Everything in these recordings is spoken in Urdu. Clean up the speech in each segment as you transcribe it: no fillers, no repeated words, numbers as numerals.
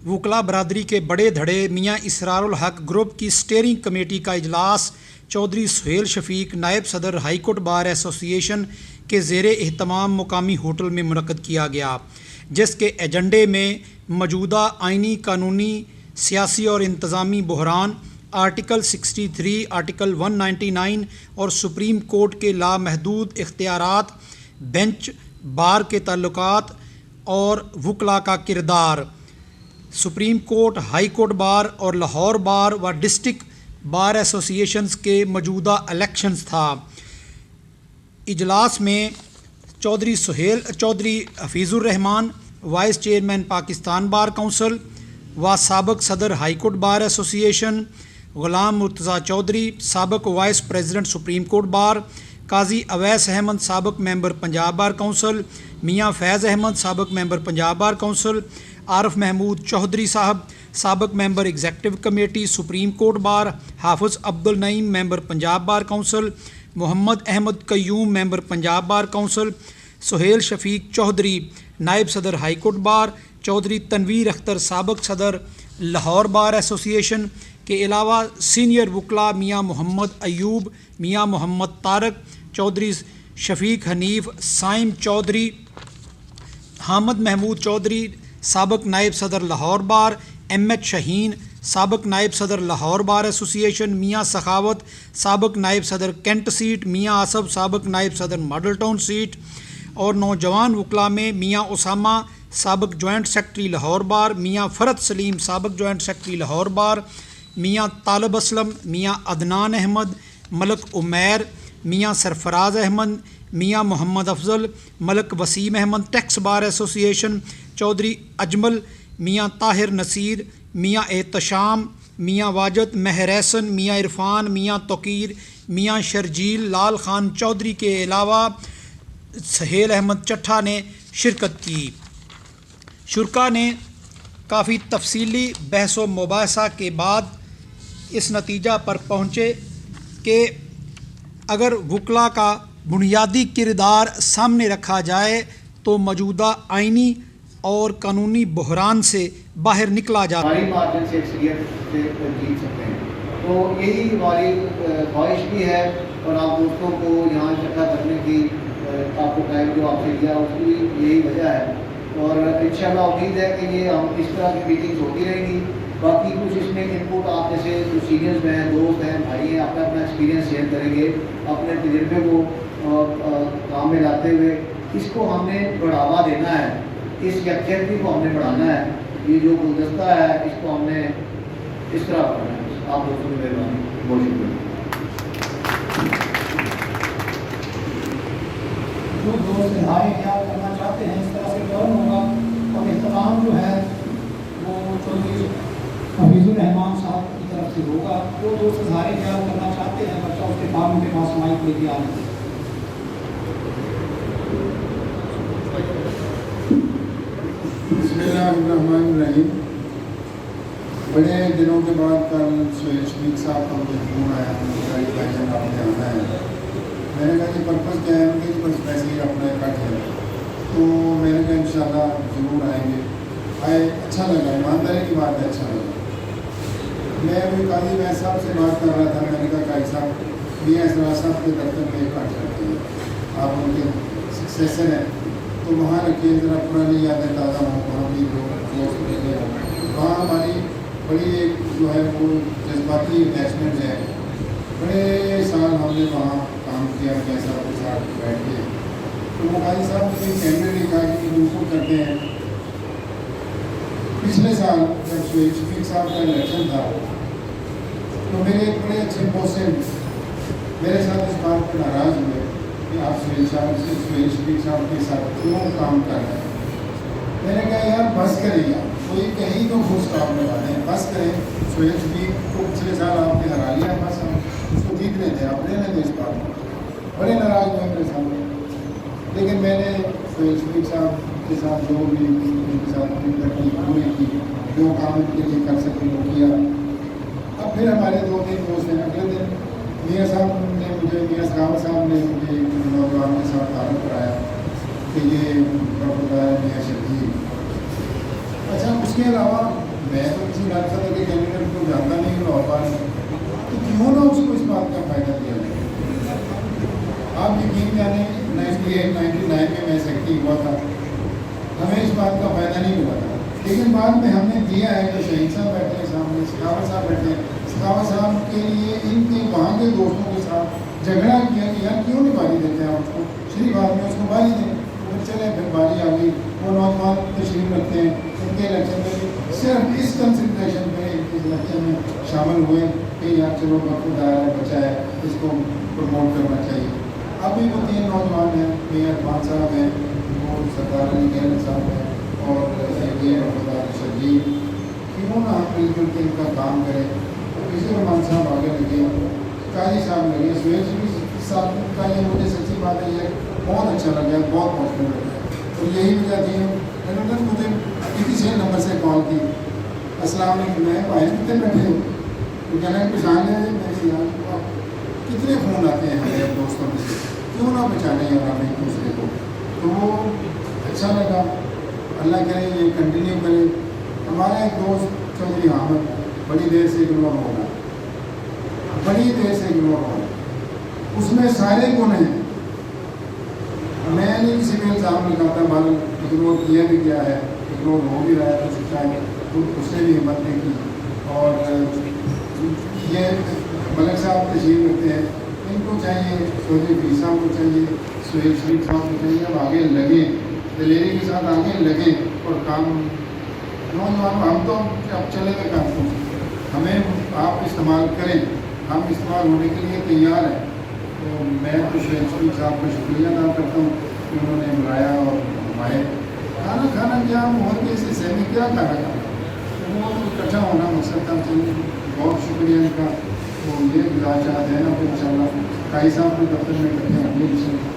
وکلا برادری کے بڑے دھڑے میاں اسرار الحق گروپ کی اسٹیئرنگ کمیٹی کا اجلاس چودھری سہیل شفیق نائب صدر ہائی کورٹ بار ایسوسی ایشن کے زیر اہتمام مقامی ہوٹل میں منعقد کیا گیا، جس کے ایجنڈے میں موجودہ آئینی، قانونی، سیاسی اور انتظامی بحران، آرٹیکل 63، آرٹیکل 199 اور سپریم کورٹ کے لامحدود اختیارات، بینچ بار کے تعلقات اور وکلا کا کردار، سپریم کورٹ، ہائی کورٹ بار اور لاہور بار و ڈسٹرکٹ بار ایسوسی ایشنز کے موجودہ الیکشنز تھا۔ اجلاس میں Chaudhry Hafeez ur-Rehman, vice chairman Pakistan bar council و سابق صدر ہائی کورٹ بار ایسوسی ایشن، غلام مرتضیٰ چودھری، سابق وائس پریزیڈنٹ سپریم کورٹ بار، قاضی اویس احمد، سابق ممبر پنجاب بار کونسل، میاں فیض احمد، سابق member Punjab bar council, Arif Mahmood Chaudhry صاحب، سابق member executive committee supreme court bar, Hafiz Abdul Naeem, member Punjab bar council, Muhammad Ahmed Qayyum, member Punjab bar council, Sohail Shafiq Chaudhry, نائب صدر high court bar, Chaudhry Tanveer Akhtar, سابق صدر لاہور بار ایسوسی ایشن کے علاوہ سینئر وکلا میاں محمد ایوب، میاں محمد طارق، چودھری شفیق حنیف، سائم چودھری، حامد محمود چودھری، سابق نائب صدر لاہور بار، ایم ایچ شاہین، سابق نائب صدر لاہور بار ایسوسی ایشن، میاں سخاوت، سابق نائب صدر کینٹ سیٹ، میاں آصف، سابق نائب صدر ماڈل ٹاؤن سیٹ، اور نوجوان وکلا میں میاں اسامہ، سابق جوائنٹ سیکرٹری لاہور بار، میاں فرد سلیم، سابق جوائنٹ سیکرٹری لاہور بار، میاں طالب اسلم، میاں عدنان احمد، ملک عمیر، میاں سرفراز احمد، میاں محمد افضل، ملک وسیم احمد، ٹیکس بار ایسوسی ایشن، چودھری اجمل، میاں طاہر نصیر، میاں احتشام، میاں واجد، مہر احسن، میاں عرفان، میاں توقیر، میاں شرجیل، لال خان چودھری کے علاوہ سہیل احمد چٹھا نے شرکت کی۔ شرکاء نے کافی تفصیلی بحث و مباحثہ کے بعد اس نتیجہ پر پہنچے کہ اگر وکلا کا بنیادی کردار سامنے رکھا جائے تو موجودہ آئینی اور قانونی بحران سے باہر نکلا جا ہماری مارجن سے اکثریت سے جیت سکتے ہیں۔ تو یہی ہماری خواہش بھی ہے اور آپ دوستوں کو یہاں اکٹھا کرنے کی آپ کو ٹائم جو آپ سے دیا اس کی یہی وجہ ہے، اور انشاءاللہ امید ہے کہ یہ ہم اس طرح کی میٹنگز ہوتی رہیں گی۔ باقی کچھ اس میں ان پٹ آپ جیسے جو سینئرز ہیں، دوست ہیں، بھائی ہیں، اپنا ایکسپیرینس شیئر کریں گے، اپنے تجربے کو کام میں لاتے ہوئے اس کو ہم نے بڑھاوا دینا ہے، اس یکجہتی کو ہم نے بڑھانا ہے۔ یہ جو گلدستہ ہے اس کو ہم نے اس طرح کرنا ہے۔ آپ دوستوں کی مہربانی، بہت شکریہ۔ جو دوست رہائی خیال کرنا چاہتے ہیں اس طرح سے فوراً ہوگا، اور اہتمام جو ہے وہ چودھری حفیظ الرحمان صاحب کی طرف سے ہوگا۔ جو دوست اظہار خیال کرنا چاہتے ہیں بچہ اس کے بعد ان کے پاس مائک لے کے آ جائیں۔ بسم اللہ الرحمن الرحیم۔ بڑے دنوں کے بعد کل سہیل شفیق صاحب کا مجھے فون آیا، بھائی جان آپ نے آنا ہے۔ میں نے کہا کہ پرپز کیا ہے؟ کہ بس ویسے ہی اپنا اکٹھ ہے، تو میں نے کہا انشاءاللہ ضرور آئیں گے۔ آئے، اچھا لگا، ایمانداری کی بات ہے، اچھا لگا۔ میں ابھی قاضی ویس صاحب سے بات کر رہا تھا، میں نے کہا قاضی صاحب میاں اسرار صاحب کے دفتر میں اکٹھ کرتے ہیں، آپ ان کے سکسیسر ہیں، تو وہاں رکھیے، ذرا پرانی یادیں تازہ ہوں، وہاں بھی لوگ دوست رہتے ہیں۔ وہاں ہماری بڑی ایک جو ہے وہ جذباتی اٹیچمنٹ ہے، بڑے سال ہم نے وہاں کام کیا کیسا کے ساتھ بیٹھ کے۔ تو وہ قاضی صاحب نے کیمرے نے کہا کہ دوسروں کرتے ہیں۔ پچھلے سال جب سہیل شفیق صاحب کا الیکشن تھا تو میرے ایک بڑے اچھے محسن میرے ساتھ اس بات پر ناراض ہوئے کہ آپ سہیل شفیق صاحب کے ساتھ کیوں کام کر رہے ہیں۔ میں نے کہا یار بس کریں، یار کوئی کہیں تو خوش کام لگانے ہیں، بس کریں۔ سہیل شفیق کو پچھلے سال آپ نے ہرا لیا، بس ہم اس کو جیتنے تھے، آپ لینے تھے اس بات میں۔ بڑے ناراض ہوئے میرے سامنے، لیکن میں نے سہیل شفیق صاحب کے ساتھ جو بھی ان کے ساتھ کی پوری کی، جو کام ان کے لیے کر سکے وہ کیا۔ اب پھر ہمارے دو تین دوست ہیں، اگلے دن میاں صاحب نے مجھے، میاں سخاوت صاحب نے مجھے نوجوان کے ساتھ تعارف کرایا کہ یہ میاں شرجیل۔ اچھا، اس کے علاوہ میں تو کسی راجستھان کے کینڈیڈیٹ کو جانتا نہیں ہوں لاہور بار میں، تو کیوں نہ اس کو اس بات کا فائدہ دیا جائے. آپ یقین جانیں 98-99 میں سیکٹری ہوا تھا، ہمیں اس بات کا فائدہ نہیں ملا تھا، لیکن بعد میں ہم نے دیا ہے. جو شہید صاحب بیٹھے ہیں سامنے، سخاوت صاحب بیٹھے ہیں، سخاوت صاحب کے لیے ان کے وہاں کے دوستوں کے ساتھ جھگڑا کیا کہ یار کیوں نہیں باری دیتے ہیں اس کو، شریف آدمی اس کو باری دیں. پھر چلے، پھر باری آ گئی، وہ نوجوان تشریف رکھتے ہیں ان کے الیکشن میں صرف اس کنسنٹریشن پہ اس الیکشن میں شامل ہوئے کہ یار چلو وقت دائرہ بچا ہے، اس کو پروموٹ کرنا چاہیے. ابھی وہ 3 نوجوان ہیں، میاں عرفان صاحب ہیں، وہ سردار علی گہلوت صاحب ہیں، اور شرجیل. کیوں نہ ہم مل جل کے ان کا کام کریں. اسی رحمان صاحب آگے لگے، قاضی صاحب لگے، سہیل شریف صاحب کا یہ مجھے سچی بات ہے یہ بہت اچھا لگا، بہت پاسبل لگا. اور یہی وجہ تھی انہوں نے مجھے کسی نمبر سے کال کی، السلام علیکم، میں بھائی کتنے بیٹھے ہو، تو کہنا ہے پہچان لیں میرے یار کتنے فون آتے ہیں ہمارے دوستوں میں سے، کیوں نہ پہچانے اور ہم ایک دوسرے کو. تو وہ اچھا لگا. اللہ کرے یہ کنٹینیو کرے. ہمارا ایک دوست چودھری حامد بڑی دیر سے اگنور ہوگا، بڑی دیر سے اگنور ہوگا، اس میں سارے گن ہیں. میں نہیں کسی پہ الزام لگاتا، مال اگنور کیا بھی کیا ہے، اگنور ہو بھی رہا ہے، تو شاید اس نے بھی ہمت نہیں کی. اور یہ ملک صاحب تشریف رکھتے ہیں، ان کو چاہیے، چودھری پیر صاحب کو چاہیے، سہیل شریف صاحب کو چاہیے اب آگے لگیں، دلیری کے ساتھ آگے لگیں اور کام. نوجوان ہم تو اب چلے گا کام کو، ہمیں آپ استعمال کریں، ہم استعمال ہونے کے لیے تیار ہیں. تو میں تو سہیل شریف صاحب کا شکریہ ادا کرتا ہوں کہ انہوں نے بلایا اور ہمارے کھانا کیا محل کے سے میں کیا کھانا کھانا وہ اکٹھا ہونا مقصد تھا. چلیے بہت شکریہ ان کا. تو یہ گزارش چاہتے ہیں نا پھر ان شاء اللہ قاضی صاحب کے دفتر میں اکٹھے ہوں گے.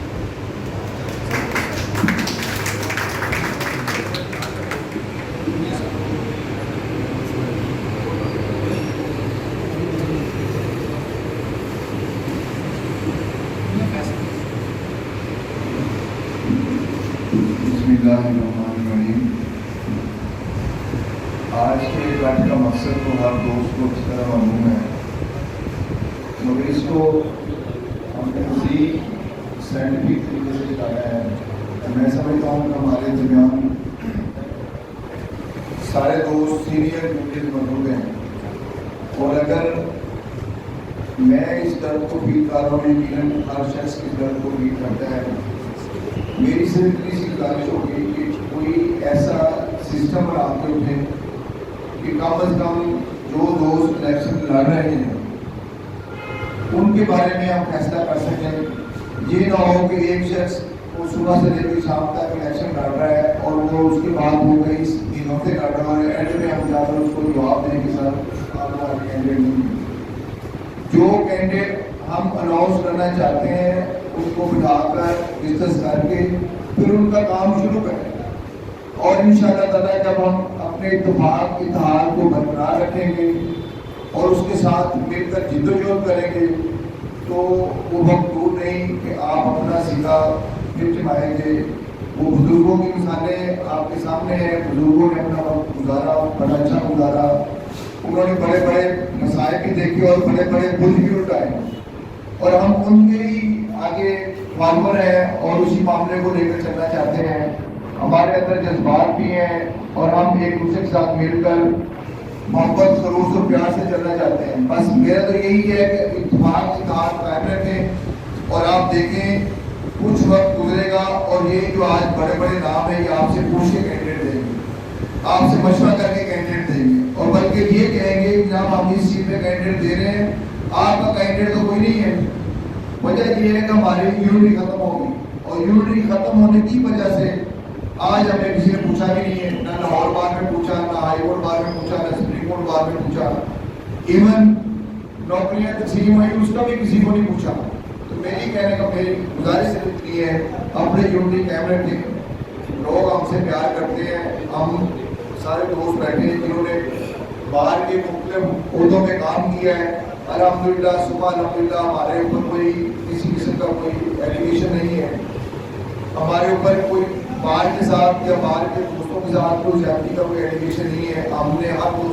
Bismillahirrahmanirrahim. آج کے اکٹھ کا مقصد تو ہر دوست کو اس طرح معلوم ہے، مگر اس کو ہم نے مزید سائنٹیفک طریقے سے بتایا ہے. میں سمجھتا ہوں کہ ہمارے درمیان سارے دوست سینئر جونیئر موجود ہیں، اور اگر میں اس درد کو فیل کر رہا ہوں، یقیناً ہر شخص اس درد کو فیل کرتا ہے. میری صرف اتنی سی گزارش ہوگی کہ کوئی ایسا سسٹم بنا کے اٹھے کہ کم از کم جو دوست الیکشن لڑ رہے ہیں ان کے بارے میں ہم فیصلہ کر سکیں. یہ نہ ہو کہ ایک شخص وہ صبح سے لے کے شام تک الیکشن لڑ رہا ہے اور وہ اس کے بعد وہ کئی دنوں سے لڑ رہا ہے، اینڈ میں ہم جا کر اس کو جواب دیں کہ سر آپ ہمارے کینڈیڈیٹ نہیں. جو کینڈیڈیٹ ہم اناؤنس کرنا چاہتے ہیں اس کو بٹھا کر ڈسکس کر کے پھر ان کا کام شروع کریں، اور انشاءاللہ تعالیٰ جب ہم اپنے اتحاد کو برقرار رکھیں گے اور اس کے ساتھ مل کر جدوجہد کریں گے تو وہ وقت دور نہیں کہ آپ اپنا سیدھا پھر چمائیں گے. وہ بزرگوں کی مثالیں آپ کے سامنے ہیں، بزرگوں نے اپنا وقت گزارا، بڑا اچھا گزارا، انہوں نے بڑے بڑے مسائل بھی دیکھے اور بڑے بڑے بوجھ بھی اٹھائے، اور ہم ان کے ہی آگے فارمر ہیں اور اسی معاملے کو لے کر چلنا چاہتے ہیں. ہمارے اندر جذبات بھی ہیں اور ہم ایک دوسرے کے ساتھ مل کر محبت خلوص اور پیار سے چلنا چاہتے ہیں. بس میرا تو یہی ہے کہ اتحاد قائم رکھیں، اور آپ دیکھیں کچھ وقت گزرے گا اور یہ جو آج بڑے بڑے نام ہیں یہ آپ سے پوچھ کے کینڈیڈیٹ دیں گے، آپ سے مشورہ کر کے کینڈیڈیٹ دیں گے، اور بلکہ یہ کہیں گے کہ جب ہم اس سیٹ پہ کینڈیڈیٹ دے رہے ہیں آپ کا کینڈیڈیٹ تو کوئی نہیں ہے. وجہ یہ ہے کہ ہماری یونٹی ختم ہوگی، اور یونٹی ختم ہونے کی وجہ سے آج ہمیں کسی نے پوچھا بھی نہیں ہے، نہ لاہور بار میں پوچھا، نہ ہائی کورٹ بار میں پوچھا، نہ سپریم کورٹ بار میں پوچھا، ایون نوکریاں تقسیم ہوئی اس کا بھی کسی کو نہیں پوچھا. تو میری کہنے کا میری گزارش صرف اتنی ہے اپنے یونٹی قائم رکھیں. لوگ ہم سے پیار کرتے ہیں، ہم سارے دوست بیٹھے ہیں جنہوں نے باہر کے مختلف عہدوں میں کام کیا ہے. الحمدللہ صبح الحمدللہ ہمارے اوپر کوئی کسی قسم کا کوئی ایلیگیشن نہیں ہے، ہمارے اوپر کوئی باہر کے ساتھ یا باہر کے دوستوں کے ساتھ کوئی زیادتی کا کوئی ایلیگیشن نہیں ہے. ہم نے ہر دوست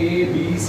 A, B, C,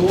2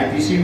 IPC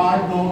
8-9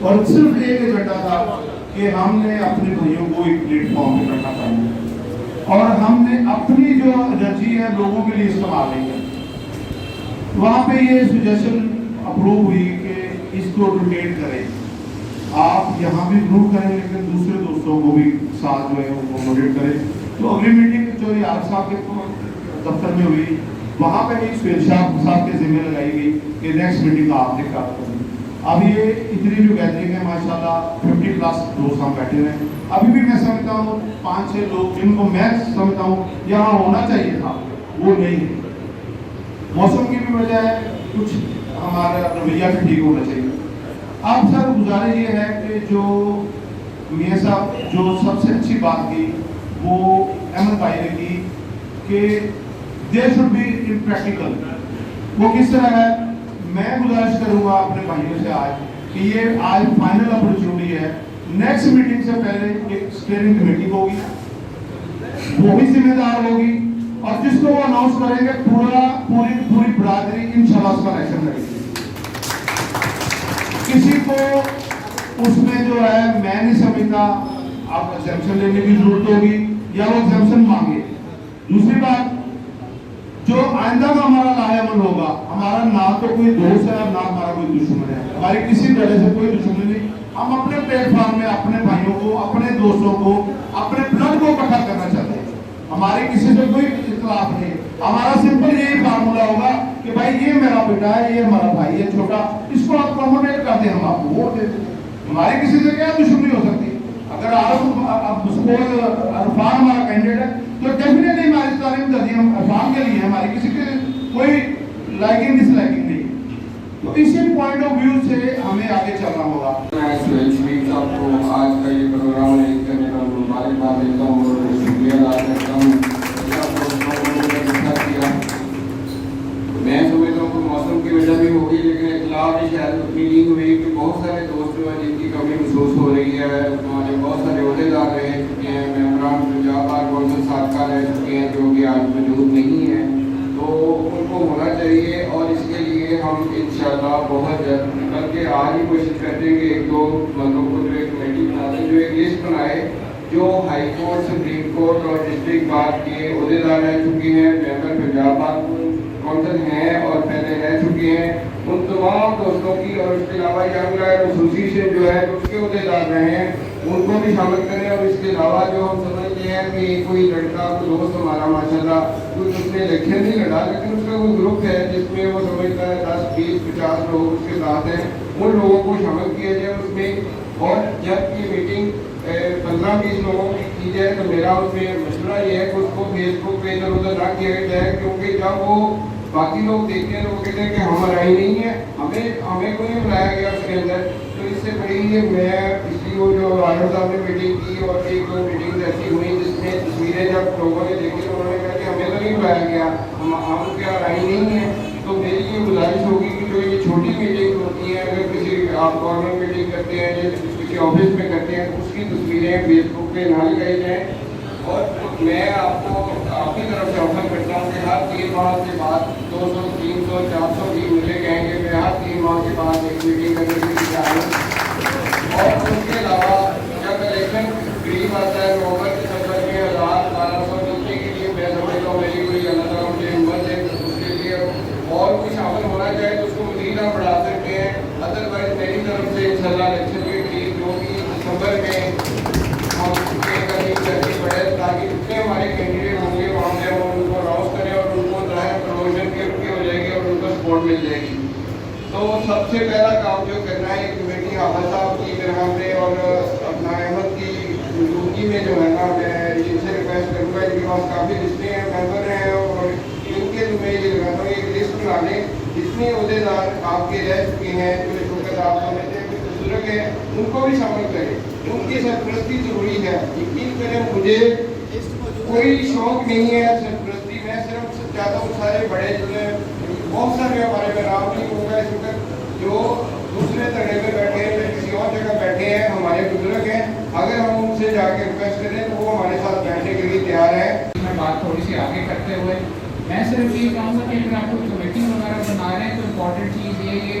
اور صرف ایک ایجنڈا تھا کہ ہم نے اپنے بھائیوں کو ایک پلیٹ فارم پہ اکٹھا کرنا ہے اور ہم نے اپنی جو انرجی ہے لوگوں کے لیے استعمال نہیں ہے. وہاں پہ یہ سجیشن اپروو ہوئی کہ اس کو روٹیٹ کریں, آپ یہاں بھی ضرور کریں لیکن دوسرے دوستوں کو بھی ساتھ جو ہے وہ موٹیویٹ کریں. تو اگلی میٹنگ جو یار صاحب کے دفتر میں ہوئی, وہاں پہ بھی سہیل شاہ صاحب کے ذمہ لگائی گئی کہ نیکسٹ میٹنگ کا آپ نے کیا کرنا. اب یہ اتنی جو گیدرنگ ہے ماشاءاللہ 50+ دوست ہم بیٹھے ہوئے ہیں. ابھی بھی میں سمجھتا ہوں 5-6 لوگ جن کو میں سمجھتا ہوں یہاں ہونا چاہیے تھا وہ نہیں ہے. موسم کی بھی وجہ ہے, کچھ ہمارا رویہ بھی ٹھیک ہونا چاہیے. اب سر گزارش یہ ہے کہ جو میاں صاحب جو سب سے اچھی بات کی وہ احمد بھائی نے کی کہ there should be in practical. وہ کس طرح ہے, میں گزارش کروں گا اپنے بھائیوں سے آج کہ یہ آج فائنل اپرچونٹی ہے. نیکسٹ میٹنگ سے پہلے ایک اسٹیئرنگ کمیٹی ہوگی, وہ بھی ذمہ دار ہوگی اور جس کو وہ اناؤنس کریں گے پوری برادری انشاءاللہ اس کا ایکشن کرے گی. کسی کو اس میں جو ہے میں نہیں سمجھتا آپ ایگزیمشن لینے کی ضرورت ہوگی یا وہ ایگزیمشن مانگے. دوسری بات, جو آئندہ کا ہمارا لاہے عمل ہوگا, ہمارا نہ تو کوئی دوست ہے اور نہ ہمارا کوئی دشمن ہے, ہماری کسی طرح سے کوئی دشمن نہیں. ہم اپنے پلیٹ فارم میں اپنے بھائیوں کو, اپنے دوستوں کو, اپنے بلڈ کو اکٹھا کرنا چاہتے ہیں. ہمارے کسی سے کوئی اختلاف نہیں. ہمارا سمپل یہی فارمولا ہوگا کہ بھائی یہ میرا بیٹا ہے, یہ ہمارا بھائی ہے چھوٹا, اس کو آپ اکوموڈیٹ کر دیں, ہم آپ کو ووٹ دے دیں. ہمارے کسی سے کیا دشمنی ہو سکتی ہے؟ اگر عرفان ہمارا کینڈیڈیٹ ہے تو ڈیفینیٹلی ہماری تعلیم دردی ہم عرفان کے لیے, ہماری کسی کے کوئی لائکنگ ڈس لائکنگ نہیں. تو اسی پوائنٹ آف ویو سے ہمیں آگے چلنا ہوگا. میں سہیل شریف صاحب کو آج کا یہ پروگرام ارینج کرنے کا مبارکباد دیتا ہوں اور شکریہ ادا کرتا ہوں. میں سمجھتا ہوں کہ موسم کی وجہ بھی ہوگی لیکن اطلاع بھی شاید اتنی نہیں ہوئی کہ بہت سارے دوست جو ہیں جن کی کمی محسوس ہو رہی ہے. ہمارے بہت سارے عہدیدار رہ چکے ہیں, ممبران پنجاب بار کونسل سابقہ رہ چکے ہیں جو کہ آج موجود نہیں ہیں, تو ان کو ہونا چاہیے. اور اس کے لیے ہم انشاءاللہ بہت جلد بلکہ آج ہی کوشش کرتے ہیں کہ 1-2 بندوں کو جو ایک کمیٹی بنا دیں, جو ایک لسٹ بنائے جو ہائی کورٹ, سپریم کورٹ اور ڈسٹرکٹ بار کے عہدیدار رہ چکے ہیں, ممبر پنجاب بار کونسل ہیں اور پہلے رہ چکے ہیں, ان تمام دوستوں کی. اور اس کے علاوہ ینگ لائر ایسوسیشن جو ہے اس کے عہدیدار رہے ہیں, ان کو بھی شامل کریں. اور اس کے علاوہ جو ہم سمجھتے ہیں کہ کوئی لڑکا, کوئی دوست ہمارا ماشاءاللہ کچھ اس نے الیکشن نہیں لڑا لیکن اس کا کوئی گروپ ہے جس میں وہ سمجھتا ہے 10-20-50 لوگ اس کے ساتھ ہیں, ان لوگوں کو شامل کیا جائے اس میں. اور جب یہ میٹنگ 15-20 لوگوں کی جائے تو میرا اس میں مشورہ یہ ہے کہ اس کو فیس بک پہ ادھر ادھر نہ کیا جائے, کیونکہ جب وہ باقی لوگ دیکھتے ہیں تو وہ کہتے ہیں کہ ہمارا ہی نہیں ہے, ہمیں کوئی نہیں بلایا گیا اس کے اندر. تو اس سے بڑی میں پچھلی وہ جو راجو صاحب نے میٹنگ کی اور 1-2 میٹنگ ایسی ہوئی جس میں تصویریں جب لوگوں نے دیکھی تو انہوں نے کہا کہ ہمیں تو نہیں بلایا گیا, ہم کیا رائے نہیں ہے. تو میری یہ گزارش ہوگی کہ جو یہ چھوٹی میٹنگ ہوتی ہیں, اگر کسی آپ گورنمنٹ میٹنگ کرتے ہیں یا کسی آفس میں کرتے ہیں, اس کی تصویریں فیس بک پہ نہ لگائی جائیں. اور میں آپ کو آپ کی طرف سے آفر کرتا ہوں کہ ہر 3 ماہ کے بعد 200-300-400 بھی مجھے کہیں گے, میں ہر 3 ماہ کے بعد ایک میٹنگ کرنے کے لیے تیار ہوں. اور اس کے علاوہ جب الیکشن قریب آتا ہے نومبر کے سفر میں 1000-1200 ملنے کے لیے میں سمجھتا ہوں میری کوئی اللہ تعالیٰ مجھے ہمت ہے اس کے لیے, اور کوئی شامل ہونا چاہے تو اس کو مزید ہم بڑھا سکتے ہیں. ادروائز میری طرف سے انشاءاللہ الیکشن کے قریب جو بھی دسمبر میں ہم کرنی پڑے تاکہ جتنے ہمارے کینڈیڈیٹ ہوں گے وہاں سے ہم ان کو راؤس کریں اور ان کو ظاہر پروموشن کی ہو جائے گی اور ان کو سپورٹ مل جائے گی. تو سب سے پہلا کام جو کرنا ہے کمیٹی حافظ صاحب کی گرہ میں اور اپنا احمد کی موجودگی میں جو ہے نا, میں ان سے ریکویسٹ کروں گا, ان کے پاس کافی لسٹیں ہیں, ممبر ہیں, اور ان کے میں یہ لگاتا ہوں ایک لسٹ بنا لیں جتنے عہدیدار آپ کے رہ چکے ہیں, جو شوکت آپ سمجھتے ہیں کچھ بزرگ ہیں, ان کو بھی شامل کریں. ان کی سرپرستی ضروری ہے. یقین کریں مجھے کوئی شوق نہیں ہے سرپرستی, میں صرف چاہتا ہوں سارے بڑے جو ہیں, بہت سارے ہمارے میں نام نہیں ہوگا اس وقت, جو دوسرے ترے میں بیٹھے ہیں یا کسی اور جگہ بیٹھے ہیں, ہمارے بزرگ ہیں, اگر ہم ان سے جا کے ریکویسٹ کریں تو وہ ہمارے ساتھ بیٹھنے کے لیے تیار ہیں. میں بات تھوڑی سی آگے کرتے ہوئے میں صرف یہ کہوں گا کہ اگر آپ کو کمیٹی وغیرہ بنا رہے ہیں تو امپورٹنٹ چیز یہ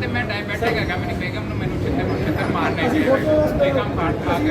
ਤੇ ਮੈਂ ਡਾਇਬੈਟਿਕ ਹੈਗਾ ਮੇਰੀ ਬੇਗਮ ਨੂੰ ਮੈਨੂੰ ਛਿੱਤਰ ਮਾਰਨੇ ਸੀ ਬੇਗਮ ਕਾਟ ਖਾ ਕੇ